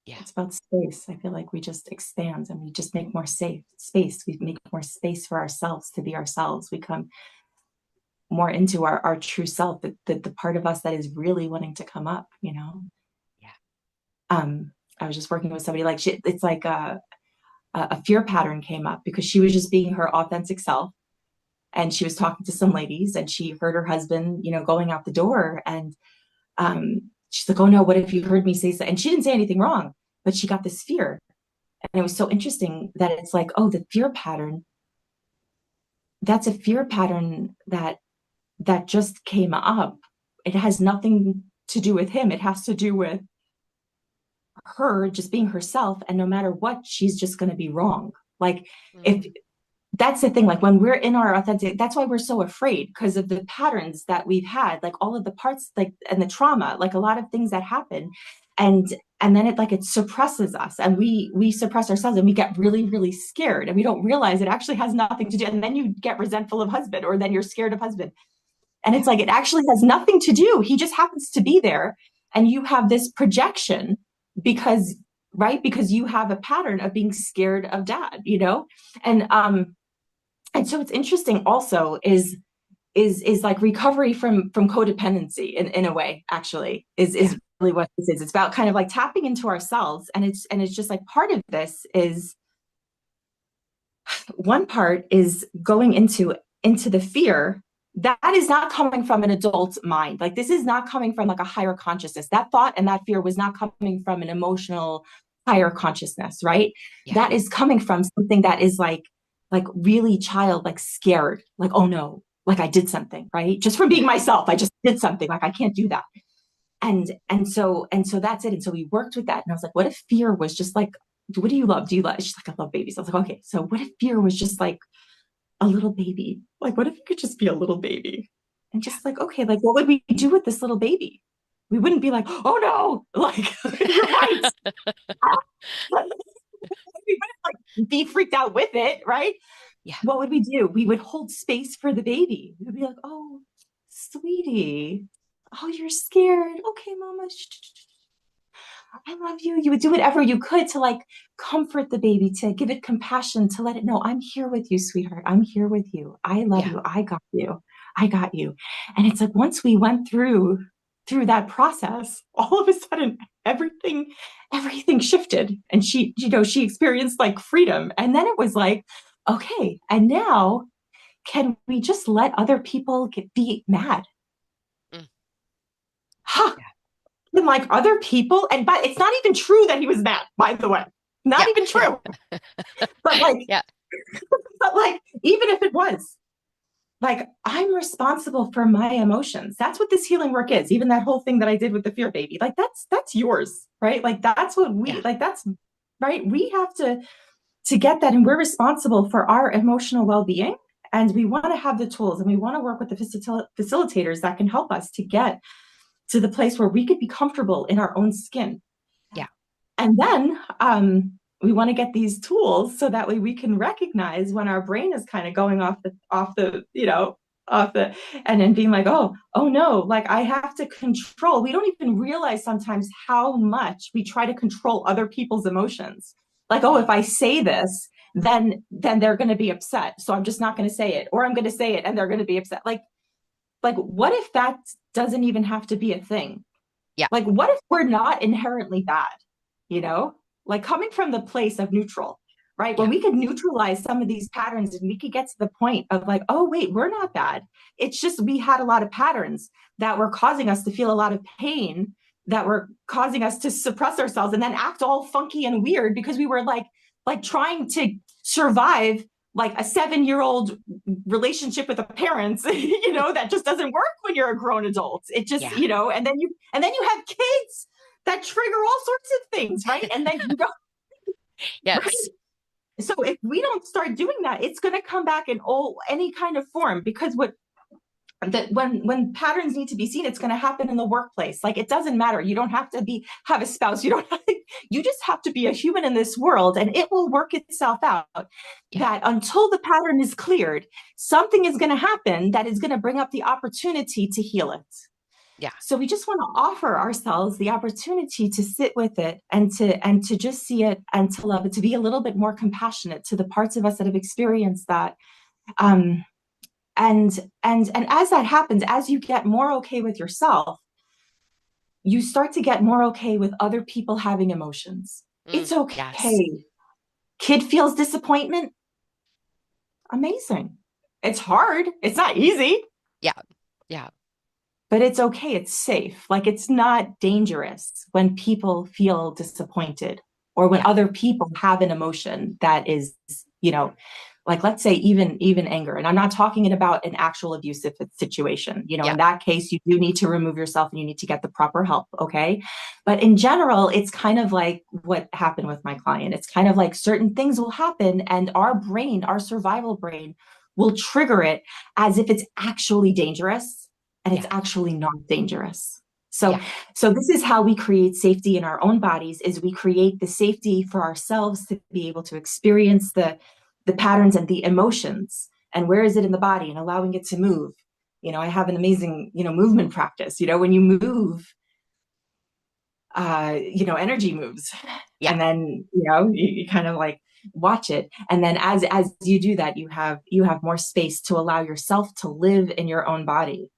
Yeah. It's about space. I feel like we just expand and we just make more safe space. We make more space for ourselves to be ourselves. We come more into our true self, the part of us that is really wanting to come up. Yeah. Um, I was just working with somebody like it's like a fear pattern came up because she was just being her authentic self. And she was talking to some ladies and she heard her husband, going out the door. And she's like, oh no, what if you heard me say so? And she didn't say anything wrong, but she got this fear. And it was so interesting that it's like, oh, the fear pattern, that's a fear pattern that just came up. It has nothing to do with him. It has to do with her just being herself. And no matter what, she's just going to be wrong. Like, if Mm. that's the thing, like when we're in our authentic, that's why we're so afraid, because of the patterns that we've had, like all of the parts, like, and the trauma, like a lot of things that happen. And then it suppresses us, and we suppress ourselves, and we get really, really scared, and we don't realize it actually has nothing to do. And then you get resentful of husband, or then you're scared of husband. And Yeah. it's like, it actually has nothing to do. He just happens to be there. And you have this projection because, right? Because you have a pattern of being scared of dad. And so it's interesting also is like recovery from codependency in a way, actually, Yeah. is really what this is. It's about kind of like tapping into ourselves. And it's just like part of this is, one part is going into the fear that is not coming from an adult mind. Like, this is not coming from like a higher consciousness. That thought and that fear was not coming from an emotional higher consciousness, right? Yeah. That is coming from something that is like really child, like scared, like, oh no, like I did something, right? Just from being Yeah. myself, I just did something, like I can't do that. And so that's it. And so we worked with that. And I was like, what if fear was just like, what do you love? Do you love? She's like, I love babies. I was like, okay, so what if fear was just like a little baby? Like, what if you could just be a little baby? And Yeah. just like, okay, like what would we do with this little baby? We wouldn't be like, oh no, like you're right. We wouldn't like be freaked out with it, right? Yeah. What would we do? We would hold space for the baby. We'd be like, oh, sweetie, oh, you're scared. Okay, mama. Shh. I love you. You would do whatever you could to like comfort the baby, to give it compassion, to let it know, I'm here with you, sweetheart. I'm here with you. I love Yeah. you. I got you. I got you. And it's like once we went through that process, all of a sudden everything shifted. And she experienced like freedom. And then it was like, okay, and now can we just let other people be mad? Mm. Huh. Yeah. And like other people, and but it's not even true that he was mad, by the way. Not Yeah. even true. But like, Yeah. but like, even if it was, like, I'm responsible for my emotions. That's what this healing work is. Even that whole thing that I did with the fear baby, like that's yours, right? Like that's what we Yeah. like. That's right. We have to get that, and we're responsible for our emotional well-being. And we want to have the tools, and we want to work with the facilitators that can help us to get to the place where we could be comfortable in our own skin. Yeah. And then we want to get these tools so that way we can recognize when our brain is kind of going off the, and then being like, oh no, like I have to control. We don't even realize sometimes how much we try to control other people's emotions. Like, oh, Mm. if I say this, then they're going to be upset. So I'm just not going to say it, or I'm going to say it and they're going to be upset. Like what if that doesn't even have to be a thing? Yeah. Like, what if we're not inherently bad? You know, like coming from the place of neutral, right? When Yeah. we could neutralize some of these patterns and we could get to the point of like, oh, wait, we're not bad. It's just we had a lot of patterns that were causing us to feel a lot of pain, that were causing us to suppress ourselves and then act all funky and weird because we were like trying to survive like a 7-year-old relationship with a parents, that just doesn't work when you're a grown adult. It just, Yeah. and then you have kids that trigger all sorts of things, right? And then you go, right? Yes. So if we don't start doing that, it's going to come back in all any kind of form, because what that when patterns need to be seen, it's going to happen in the workplace. Like, it doesn't matter. You don't have to have a spouse. You just have to be a human in this world, and it will work itself out. Yeah. That until the pattern is cleared, something is going to happen that is going to bring up the opportunity to heal it. Yeah. So we just want to offer ourselves the opportunity to sit with it, and to just see it, and to love it, to be a little bit more compassionate to the parts of us that have experienced that. Um, and as that happens, as you get more okay with yourself, you start to get more okay with other people having emotions. Mm. It's Yes. okay. Kid feels disappointment. Amazing. It's hard. It's not easy, Yeah. Yeah. but it's okay. It's safe. Like, it's not dangerous when people feel disappointed, or when Yeah. other people have an emotion that is, you know, like, let's say even anger. And I'm not talking about an actual abusive situation. Yeah. In that case, you do need to remove yourself and you need to get the proper help. Okay. But in general, it's kind of like what happened with my client. It's kind of like certain things will happen, and our brain, our survival brain, will trigger it as if it's actually dangerous, and it's Yeah. actually not dangerous. So, Yeah. so this is how we create safety in our own bodies, is we create the safety for ourselves to be able to experience the patterns and the emotions, and where is it in the body, and allowing it to move. I have an amazing, movement practice. When you move, energy moves. Yeah. And then, you kind of like watch it. And then as you do that, you have more space to allow yourself to live in your own body.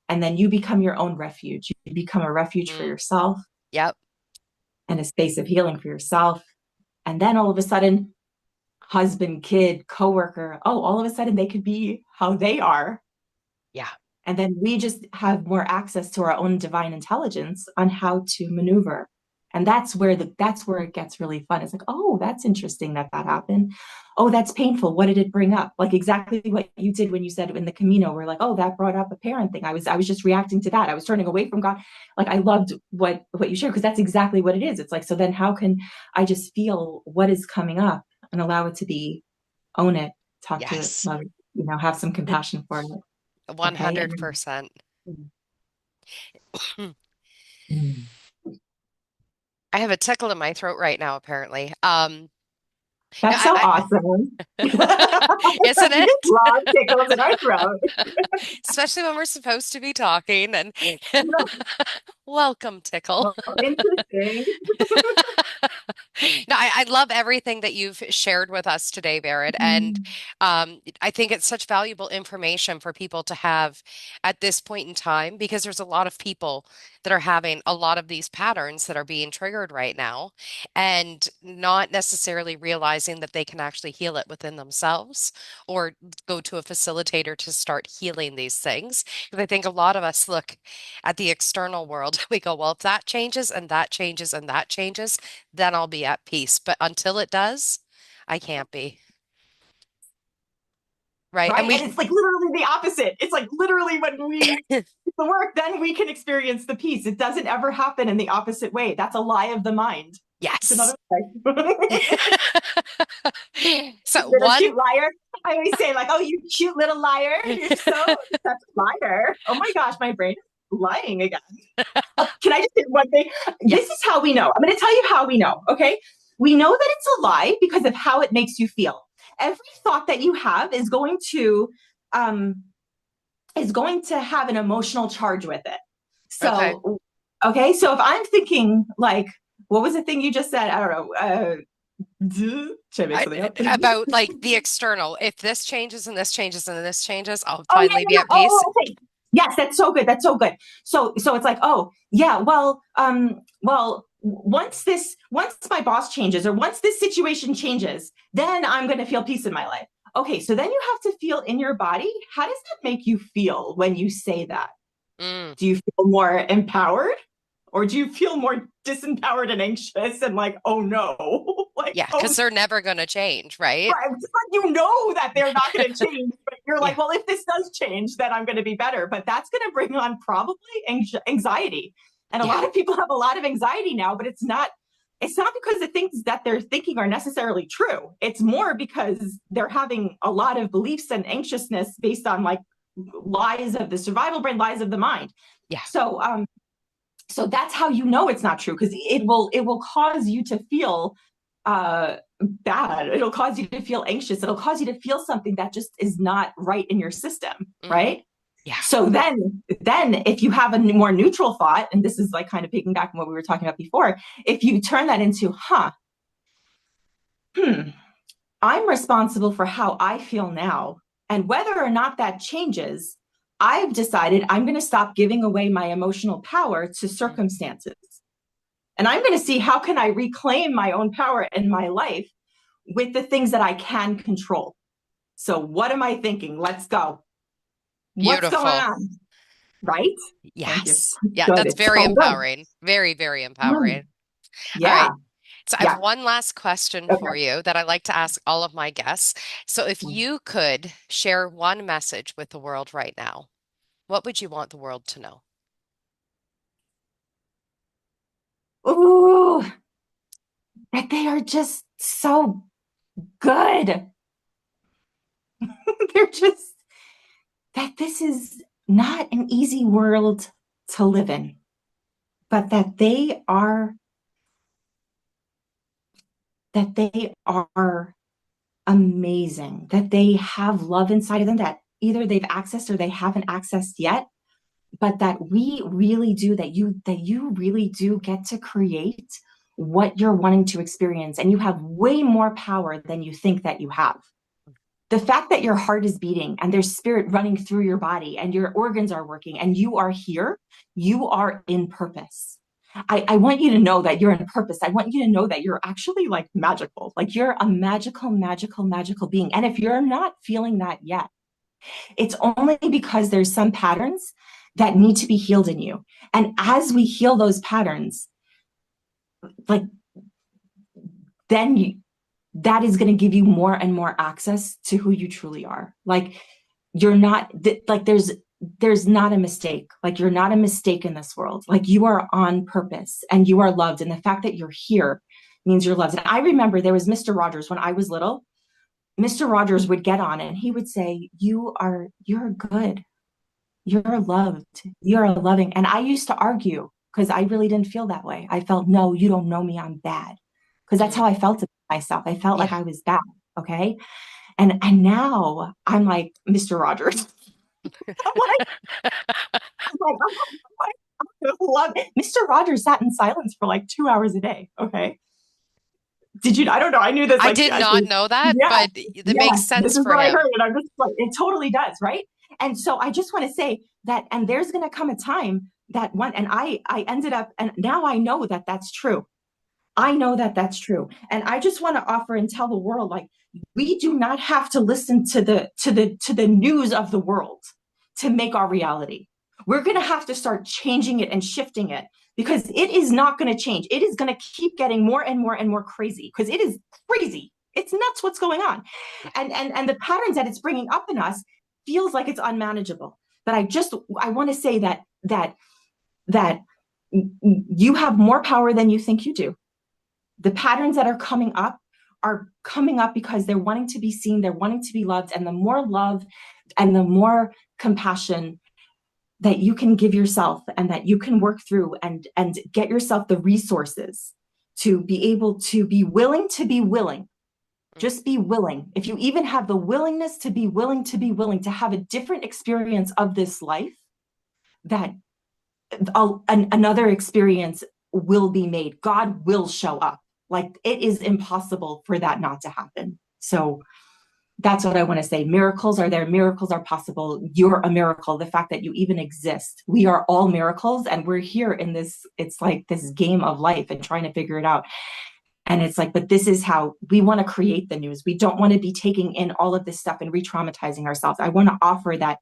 And then you become your own refuge. You become a refuge for Mm. yourself, Yep. and a space of healing for yourself. And then all of a sudden, husband, kid, coworker, all of a sudden they could be how they are. Yeah. And then we just have more access to our own divine intelligence on how to maneuver. And that's where it gets really fun. It's like, oh, that's interesting that happened. Oh, that's painful. What did it bring up? Like exactly what you did when you said in the Camino, we're like, oh, that brought up a parent thing. I was just reacting to that. I was turning away from God. Like, I loved what you shared, because that's exactly what it is. It's like, so then how can I just feel what is coming up and allow it to be, own it, talk to it, Yes. love it, have some compassion for it. Okay. 100%. Mm. I have a tickle in my throat right now, apparently. No, That's so awesome. We isn't it? love tickles in our throat. Especially when we're supposed to be talking and welcome, tickle. Oh, interesting. No, I love everything that you've shared with us today, Barrett. And Mm. I think it's such valuable information for people to have at this point in time because there's a lot of people that are having a lot of these patterns that are being triggered right now and not necessarily realizing that they can actually heal it within themselves or go to a facilitator to start healing these things. Because I think a lot of us look at the external world, we go, well, if that changes and that changes and that changes, then I'll be at peace. But until it does, I can't be. Right. And Right. And it's like literally the opposite. It's like literally when we do the work, then we can experience the peace. It doesn't ever happen in the opposite way. That's a lie of the mind. It's yes. another lie. So Little one, cute liar. I always say, like, oh, you cute little liar. You're so such a liar. Oh my gosh, my brain is lying again. Can I just say one thing? This is yes. how we know. I'm going to tell you how we know. Okay. We know that it's a lie because of how it makes you feel. Every thought that you have um, is going to have an emotional charge with it. Okay. So, okay. So if I'm thinking like, what was the thing you just said? I don't know. Should I make I, something up? about like the external, if this changes and this changes and this changes, I'll Oh yeah, finally yeah, be yeah. at peace. Okay. Yes, that's so good. That's so good. So it's like, oh yeah, once my boss changes or once this situation changes, then I'm going to feel peace in my life. Okay, so then you have to feel in your body. How does that make you feel when you say that? Mm, Do you feel more empowered? Or do you feel more disempowered and anxious and like, oh no, like, yeah, oh because they're never going to change, right? right. It's like you know that they're not going to change, but you're Yeah. like, well, if this does change, then I'm going to be better. But that's going to bring on probably anxiety. And a Yeah. lot of people have a lot of anxiety now, but it's not because the things that they're thinking are necessarily true. It's more because they're having a lot of beliefs and anxiousness based on like lies of the survival brain, lies of the mind. Yeah. So that's how you know it's not true because it will cause you to feel bad. It'll cause you to feel anxious. It'll cause you to feel something that just is not right in your system, Hmm. right? Yeah. So then if you have a more neutral thought, and this is like kind of piggybacking what we were talking about before, if you turn that into, hmm, I'm responsible for how I feel now. And whether or not that changes, I've decided I'm going to stop giving away my emotional power to Mm. circumstances. And I'm going to see how can I reclaim my own power in my life with the things that I can control. So what am I thinking? Let's go. What's going Beautiful. on? Right? Thank you. Yes. Yeah, Good. that's It's very so good. empowering. Very, very Mm. empowering. All Yeah. right. So I have Yeah. one last question Okay. for you that I like to ask all of my guests. So if you could share one message with the world right now, what would you want the world to know? Ooh, that they are just so good. They're just that this is not an easy world to live in, but that they are amazing, that they have love inside of them that either they've accessed or they haven't accessed yet, but that we really do, that you really do get to create what you're wanting to experience. And you have way more power than you think that you have. The fact that your heart is beating and there's spirit running through your body and your organs are working and you are here, you are in purpose. I want you to know that you're in purpose. I want you to know that you're actually like magical. Like you're a magical, magical, magical being. And if you're not feeling that yet, it's only because there's some patterns that need to be healed in you. And as we heal those patterns, like then that is going to give you more and more access to who you truly are. Like you're not like there's not a mistake. Like you're not a mistake in this world. Like you are on purpose and you are loved. And the fact that you're here means you're loved. And I remember there was Mr. Rogers when I was little. Mr. Rogers would get on and he would say, you're good. You're loved. You're loving. And I used to argue because I really didn't feel that way. I felt, no, you don't know me, I'm bad. Because that's Mm. how I felt about myself. I felt like Yeah. I was bad. Okay. And now I'm like Mr. Rogers. I love it. Mr. Rogers sat in silence for like 2 hours a day. Okay. Did you? I don't know. I knew this I like did not actually. know that, Yeah. but that makes Yes. This sense is for what I him. heard. And I'm just like, it totally does. Right. And so I just want to say that, and there's going to come a time that one, and I ended up, and now I know that that's true. I know that that's true. And I just want to offer and tell the world, like, we do not have to listen to the news of the world to make our reality. We're going to have to start changing it and shifting it, because it is not going to change. It is going to keep getting more and more and more crazy, because it is crazy. It's nuts what's going on. And the patterns that it's bringing up in us feels like it's unmanageable. But I want to say that you have more power than you think you do. The patterns that are coming up because they're wanting to be seen, they're wanting to be loved. And the more love and the more compassion that you can give yourself, and that you can work through and get yourself the resources to be able to be willing. Just be willing. If you even have the willingness to be willing to have a different experience of this life, that another experience will be made. God will show up. Like, it is impossible for that not to happen. So that's what I want to say. Miracles are there. Miracles are possible. You're a miracle. The fact that you even exist. We are all miracles, and we're here in this, it's like this game of life and trying to figure it out. And it's like, but this is how we want to create the news. We don't want to be taking in all of this stuff and re-traumatizing ourselves. I want to offer that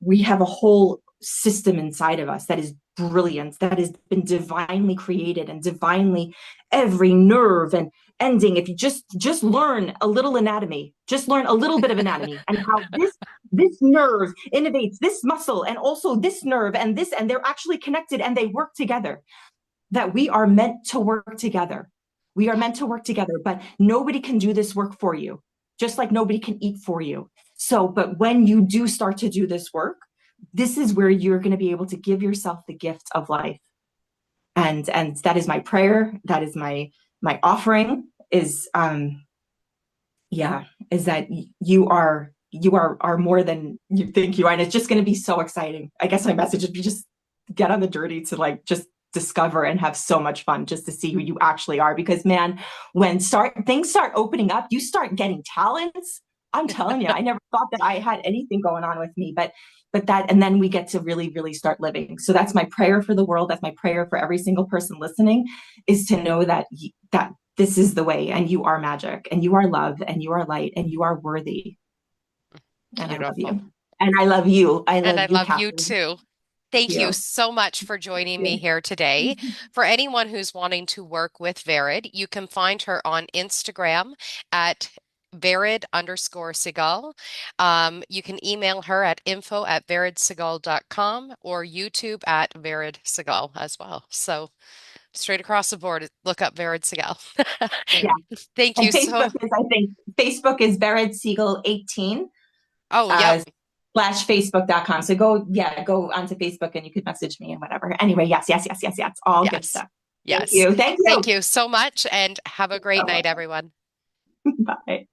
we have a whole system inside of us that is brilliant, that has been divinely created, and divinely, every nerve and ending. If you just learn a little anatomy, just learn a little bit of anatomy, and how this nerve innervates this muscle, and also this nerve and this, and they're actually connected and they work together. That we are meant to work together. We are meant to work together, but nobody can do this work for you, just like nobody can eat for you. So, but when you do start to do this work, this is where you're going to be able to give yourself the gift of life. And that is my prayer. That is my offering, is yeah, is that you are more than you think you are. And it's just going to be so exciting. I guess my message would be, just get on the journey to like just discover and have so much fun, just to see who you actually are. Because man, when things start opening up, you start getting talents. I'm telling you, I never thought that I had anything going on with me, but that, and then we get to really, really start living. So that's my prayer for the world. That's my prayer for every single person listening, is to know that this is the way, and you are magic, and you are love, and you are light, and you are worthy. And I love Beautiful. you. And I love you. I And love I you, love you Catherine. too. Thank you You. so much for joining me You. here today. For anyone who's wanting to work with Verid, you can find her on Instagram at Verid_Segal. You can email her at info@veridsegal.com, or YouTube at Verid Segal as well. So straight across the board, look up Verid Segal. Yeah. Thank And you so. Facebook is Barrett Siegel 18 Oh, yep. uh, slash Facebook.com. So go onto Facebook and you could message me and whatever. Anyway, yes. All good Yes. stuff. Thank Yes. you. Thank Thank you. you so much, and have a great So night, everyone. much. Bye.